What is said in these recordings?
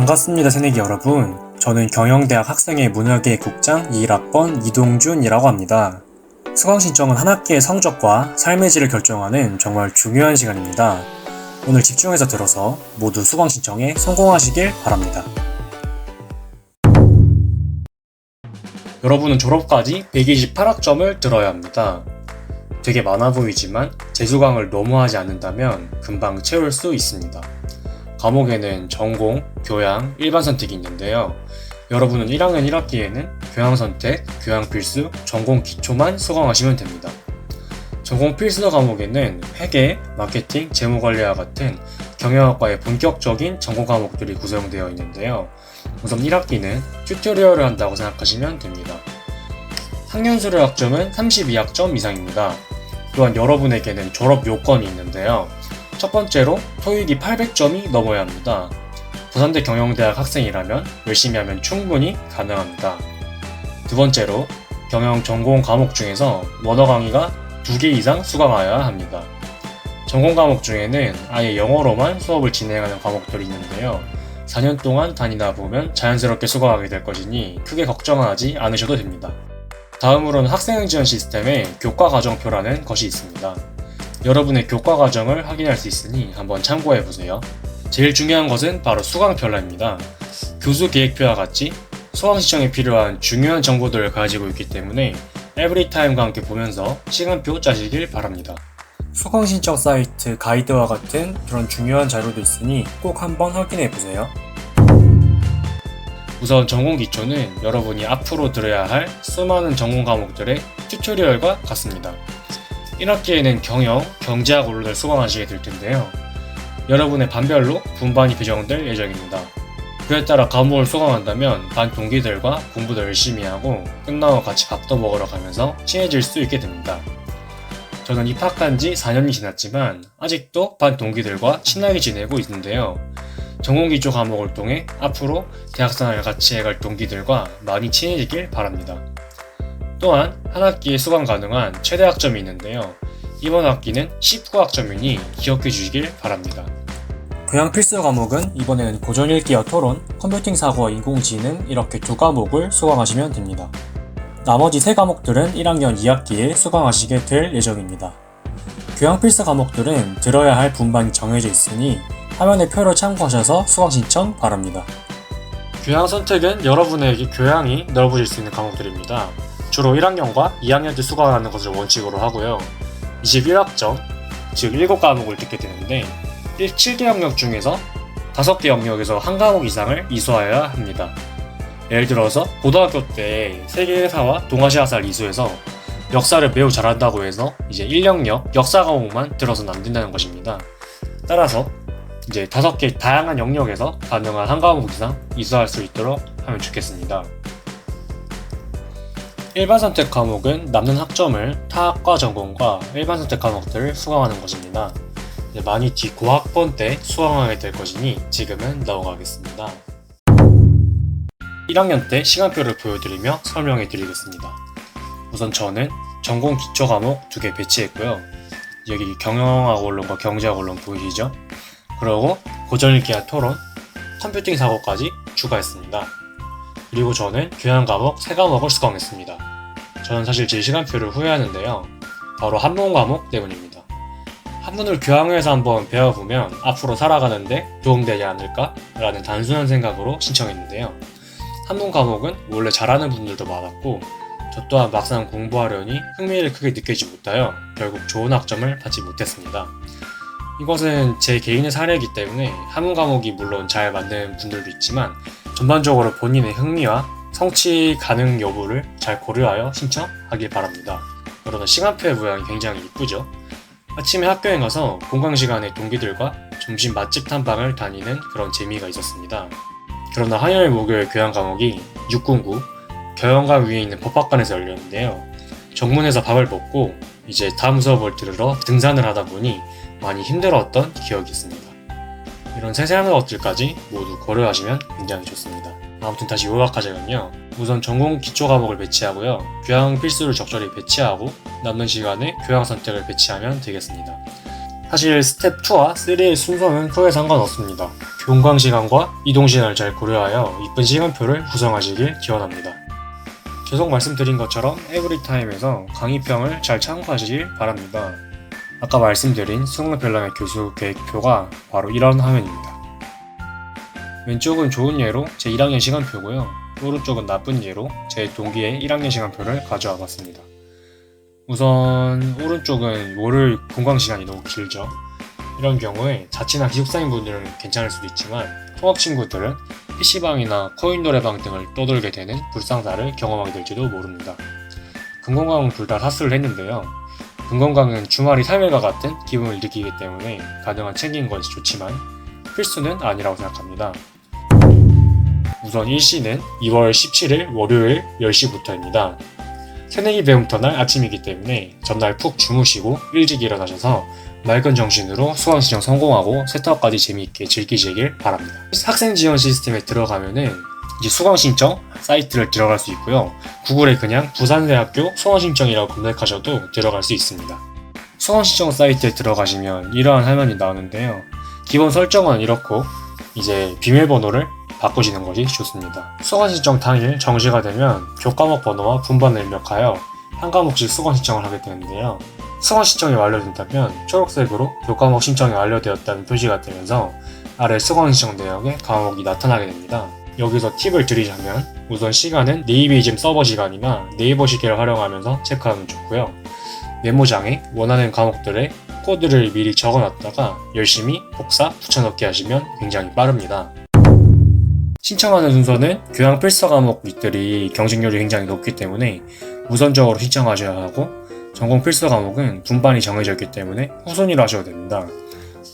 반갑습니다, 새내기 여러분. 저는 경영대학 학생회 문화계획국장 21학번 이동준이라고 합니다. 수강 신청은 한 학기의 성적과 삶의 질을 결정하는 정말 중요한 시간입니다. 오늘 집중해서 들어서 모두 수강 신청에 성공하시길 바랍니다. 여러분은 졸업까지 128학점을 들어야 합니다. 되게 많아 보이지만 재수강을 너무 하지 않는다면 금방 채울 수 있습니다. 과목에는 전공, 교양, 일반 선택이 있는데요. 여러분은 1학년 1학기에는 교양 선택, 교양 필수, 전공 기초만 수강하시면 됩니다. 전공 필수 과목에는 회계, 마케팅, 재무관리와 같은 경영학과의 본격적인 전공 과목들이 구성되어 있는데요. 우선 1학기는 튜토리얼을 한다고 생각하시면 됩니다. 학년 수료 학점은 32학점 이상입니다. 또한 여러분에게는 졸업 요건이 있는데요. 첫 번째로 토익이 800점이 넘어야 합니다. 부산대 경영대학 학생이라면 열심히 하면 충분히 가능합니다. 두 번째로 경영 전공 과목 중에서 원어 강의가 2개 이상 수강하여야 합니다. 전공 과목 중에는 아예 영어로만 수업을 진행하는 과목들이 있는데요. 4년 동안 다니다 보면 자연스럽게 수강하게 될 것이니 크게 걱정하지 않으셔도 됩니다. 다음으로는 학생응 지원 시스템에 교과 과정표라는 것이 있습니다. 여러분의 교과 과정을 확인할 수 있으니 한번 참고해보세요. 제일 중요한 것은 바로 수강별로입니다. 교수 계획표와 같이 수강 신청에 필요한 중요한 정보들을 가지고 있기 때문에 에브리타임과 함께 보면서 시간표 짜시길 바랍니다. 수강 신청 사이트 가이드와 같은 그런 중요한 자료도 있으니 꼭 한번 확인해보세요. 우선 전공 기초는 여러분이 앞으로 들어야 할 수많은 전공 과목들의 튜토리얼과 같습니다. 1학기에는 경영, 경제학 원론을 수강하시게 될 텐데요. 여러분의 반별로 분반이 배정될 예정입니다. 그에 따라 과목을 수강한다면 반 동기들과 공부도 열심히 하고 끝나고 같이 밥도 먹으러 가면서 친해질 수 있게 됩니다. 저는 입학한 지 4년이 지났지만 아직도 반 동기들과 친하게 지내고 있는데요. 전공 기초 과목을 통해 앞으로 대학생활을 같이 해갈 동기들과 많이 친해지길 바랍니다. 또한 한 학기에 수강 가능한 최대 학점이 있는데요. 이번 학기는 19학점이니 기억해 주시길 바랍니다. 교양 필수 과목은 이번에는 고전 읽기와 토론, 컴퓨팅 사고와 인공지능 이렇게 두 과목을 수강하시면 됩니다. 나머지 세 과목들은 1학년 2학기에 수강하시게 될 예정입니다. 교양 필수 과목들은 들어야 할 분반이 정해져 있으니 화면의 표를 참고하셔서 수강 신청 바랍니다. 교양 선택은 여러분에게 교양이 넓어질 수 있는 과목들입니다. 주로 1학년과 2학년 때 수강하는 것을 원칙으로 하고요. 21학점, 즉 7과목을 듣게 되는데 7개 영역 중에서 5개 영역에서 한 과목 이상을 이수하여야 합니다. 예를 들어서 고등학교 때 세계사와 동아시아사를 이수해서 역사를 매우 잘한다고 해서 이제 1영역 역사 과목만 들어서는 안 된다는 것입니다. 따라서 이제 5개 다양한 영역에서 가능한 한 과목 이상 이수할 수 있도록 하면 좋겠습니다. 일반 선택 과목은 남는 학점을 타 학과 전공과 일반 선택 과목들을 수강하는 것입니다. 많이 뒤 고학번 때 수강하게 될 것이니 지금은 넘어가겠습니다. 1학년 때 시간표를 보여드리며 설명해 드리겠습니다. 우선 저는 전공 기초 과목 2개 배치했고요. 여기 경영학 원론과 경제학 원론 보이시죠? 그리고 고전 읽기와 토론, 컴퓨팅 사고까지 추가했습니다. 그리고 저는 교양 과목 3과목을 수강했습니다. 저는 사실 제 시간표를 후회하는데요. 바로 한문 과목 때문입니다. 한문을 교양에서 한번 배워보면 앞으로 살아가는데 도움되지 않을까? 라는 단순한 생각으로 신청했는데요. 한문 과목은 원래 잘하는 분들도 많았고 저 또한 막상 공부하려니 흥미를 크게 느끼지 못하여 결국 좋은 학점을 받지 못했습니다. 이것은 제 개인의 사례이기 때문에 한문 과목이 물론 잘 맞는 분들도 있지만 전반적으로 본인의 흥미와 성취 가능 여부를 잘 고려하여 신청하길 바랍니다. 그러나 시간표의 모양이 굉장히 이쁘죠? 아침에 학교에 가서 공강 시간에 동기들과 점심 맛집 탐방을 다니는 그런 재미가 있었습니다. 그러나 화요일 목요일 교양 과목이 609 교양관 위에 있는 법학관에서 열렸는데요. 정문에서 밥을 먹고 이제 다음 수업을 들으러 등산을 하다 보니 많이 힘들었던 기억이 있습니다. 이런 세세한 것들까지 모두 고려하시면 굉장히 좋습니다. 아무튼 다시 요약하자면요. 우선 전공 기초 과목을 배치하고요. 교양 필수를 적절히 배치하고 남는 시간에 교양 선택을 배치하면 되겠습니다. 사실 스텝 2와 3의 순서는 크게 상관없습니다. 공강 시간과 이동 시간을 잘 고려하여 이쁜 시간표를 구성하시길 기원합니다. 계속 말씀드린 것처럼 에브리타임에서 강의평을 잘 참고하시길 바랍니다. 아까 말씀드린 수강별람의 교수 계획표가 바로 이런 화면입니다. 왼쪽은 좋은 예로 제 1학년 시간표고요. 오른쪽은 나쁜 예로 제 동기의 1학년 시간표를 가져와 봤습니다. 우선 오른쪽은 월요일 공강 시간이 너무 길죠. 이런 경우에 자취나 기숙사인 분들은 괜찮을 수도 있지만 통학 친구들은 PC방이나 코인 노래방 등을 떠돌게 되는 불상사를 경험하게 될지도 모릅니다. 금공강은 둘 다 사수를 했는데요. 금공강은 주말이 3일과 같은 기분을 느끼기 때문에 가능한 챙긴 것이 좋지만 필수는 아니라고 생각합니다. 우선 일시는 2월 17일 월요일 10시부터입니다. 새내기 배움터 날 아침이기 때문에 전날 푹 주무시고 일찍 일어나셔서 맑은 정신으로 수강 신청 성공하고 세터까지 재미있게 즐기시길 바랍니다. 학생 지원 시스템에 들어가면은 이제 수강 신청 사이트를 들어갈 수 있고요. 구글에 그냥 부산대학교 수강 신청이라고 검색하셔도 들어갈 수 있습니다. 수강 신청 사이트에 들어가시면 이러한 화면이 나오는데요. 기본 설정은 이렇고 이제 비밀번호를 바꾸시는 것이 좋습니다. 수강 신청 당일 정시가 되면 교과목 번호와 분반을 입력하여 한 과목씩 수강 신청을 하게 되는데요. 수강 신청이 완료된다면 초록색으로 교과목 신청이 완료되었다는 표시가 되면서 아래 수강 신청 내역에 과목이 나타나게 됩니다. 여기서 팁을 드리자면 우선 시간은 네이비즘 서버 시간이나 네이버 시계를 활용하면서 체크하면 좋고요. 메모장에 원하는 과목들의 코드를 미리 적어놨다가 열심히 복사, 붙여넣기 하시면 굉장히 빠릅니다. 신청하는 순서는 교양 필수 과목들이 경쟁률이 굉장히 높기 때문에 우선적으로 신청하셔야 하고 전공 필수 과목은 분반이 정해져 있기 때문에 후순위로 하셔도 됩니다.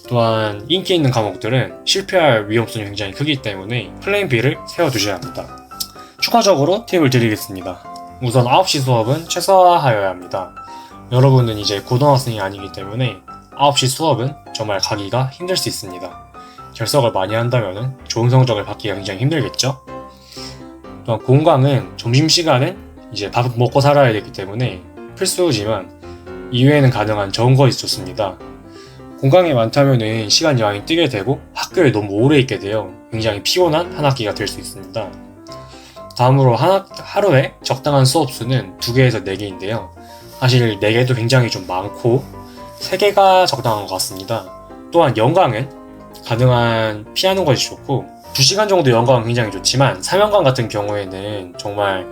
또한 인기 있는 과목들은 실패할 위험성이 굉장히 크기 때문에 플랜 B를 세워두셔야 합니다. 추가적으로 팁을 드리겠습니다. 우선 9시 수업은 최소화하여야 합니다. 여러분은 이제 고등학생이 아니기 때문에 9시 수업은 정말 가기가 힘들 수 있습니다. 결석을 많이 한다면 좋은 성적을 받기가 굉장히 힘들겠죠? 또한 공강은 점심시간은 이제 밥을 먹고 살아야 되기 때문에 필수지만 이외에는 가능한 적은 것이 좋습니다. 공강이 많다면 시간이 많이 뛰게 되고 학교에 너무 오래 있게 되어 굉장히 피곤한 한 학기가 될 수 있습니다. 다음으로 하루에 적당한 수업 수는 2개에서 4개인데요. 사실 4개도 굉장히 좀 많고 3개가 적당한 것 같습니다. 또한 연강은 가능한 피하는 것이 좋고 2시간 정도 연강은 굉장히 좋지만 3연강 같은 경우에는 정말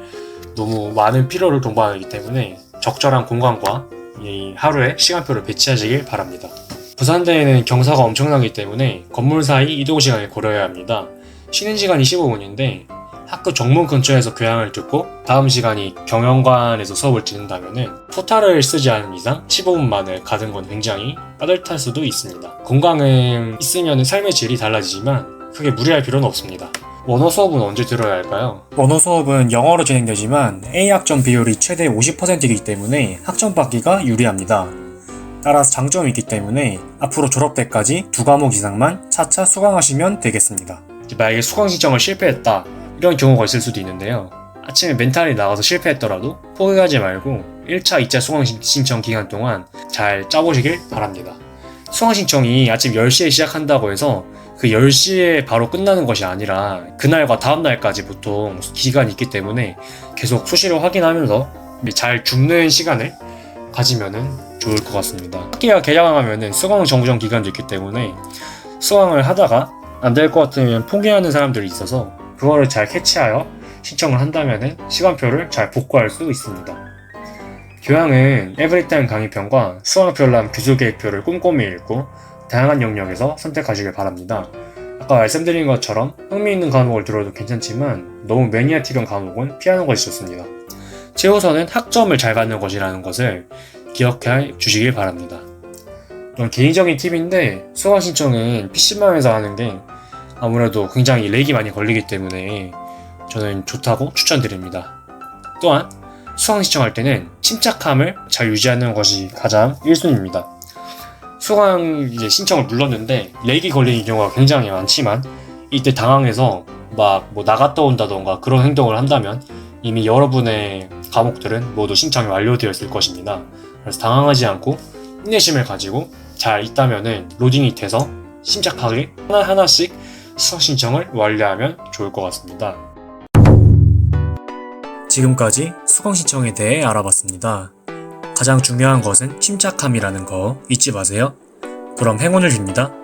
너무 많은 피로를 동반하기 때문에 적절한 공강과 이 하루에 시간표를 배치하시길 바랍니다. 부산대에는 경사가 엄청나기 때문에 건물 사이 이동 시간을 고려해야 합니다. 쉬는 시간이 15분인데 학교 정문 근처에서 교양을 듣고 다음 시간이 경영관에서 수업을 듣는다면 포탈을 쓰지 않은 이상 15분 만에 가는 건 굉장히 빠듯할 수도 있습니다. 건강은 있으면 삶의 질이 달라지지만 크게 무리할 필요는 없습니다. 원어 수업은 언제 들어야 할까요? 원어 수업은 영어로 진행되지만 A학점 비율이 최대 50%이기 때문에 학점 받기가 유리합니다. 따라서 장점이 있기 때문에 앞으로 졸업 때까지 2과목 이상만 차차 수강하시면 되겠습니다. 만약에 수강 신청을 실패했다 이런 경우가 있을 수도 있는데요. 아침에 멘탈이 나가서 실패했더라도 포기하지 말고 1차, 2차 수강 신청 기간 동안 잘 짜보시길 바랍니다. 수강 신청이 아침 10시에 시작한다고 해서 그 10시에 바로 끝나는 것이 아니라 그날과 다음날까지 보통 기간이 있기 때문에 계속 수시로 확인하면서 잘 줍는 시간을 가지면은 좋을 것 같습니다. 학기가 개강하면은 수강 정부정 기간도 있기 때문에 수강을 하다가 안 될 것 같으면 포기하는 사람들이 있어서 그거를 잘 캐치하여 신청을 한다면은 시간표를 잘 복구할 수 있습니다. 교양은 에브리타임 강의편과 수강별람 교수계획표를 꼼꼼히 읽고 다양한 영역에서 선택하시길 바랍니다. 아까 말씀드린 것처럼 흥미있는 과목을 들어도 괜찮지만 너무 매니아틱한 과목은 피하는 것이 좋습니다. 최우선은 학점을 잘 받는 것이라는 것을 기억해 주시길 바랍니다. 좀 개인적인 팁인데 수강 신청은 PC방에서 하는 게 아무래도 굉장히 렉이 많이 걸리기 때문에 저는 좋다고 추천드립니다. 또한 수강 신청할 때는 침착함을 잘 유지하는 것이 가장 1순위입니다. 수강 신청을 눌렀는데 렉이 걸리는 경우가 굉장히 많지만 이때 당황해서 막 나갔다 온다던가 그런 행동을 한다면 이미 여러분의 과목들은 모두 신청이 완료되어 있을 것입니다. 그래서 당황하지 않고 인내심을 가지고 잘 있다면은 로딩이 돼서 침착하게 하나하나씩 수강 신청을 완료하면 좋을 것 같습니다. 지금까지 수강 신청에 대해 알아봤습니다. 가장 중요한 것은 침착함이라는 거 잊지 마세요. 그럼 행운을 빕니다.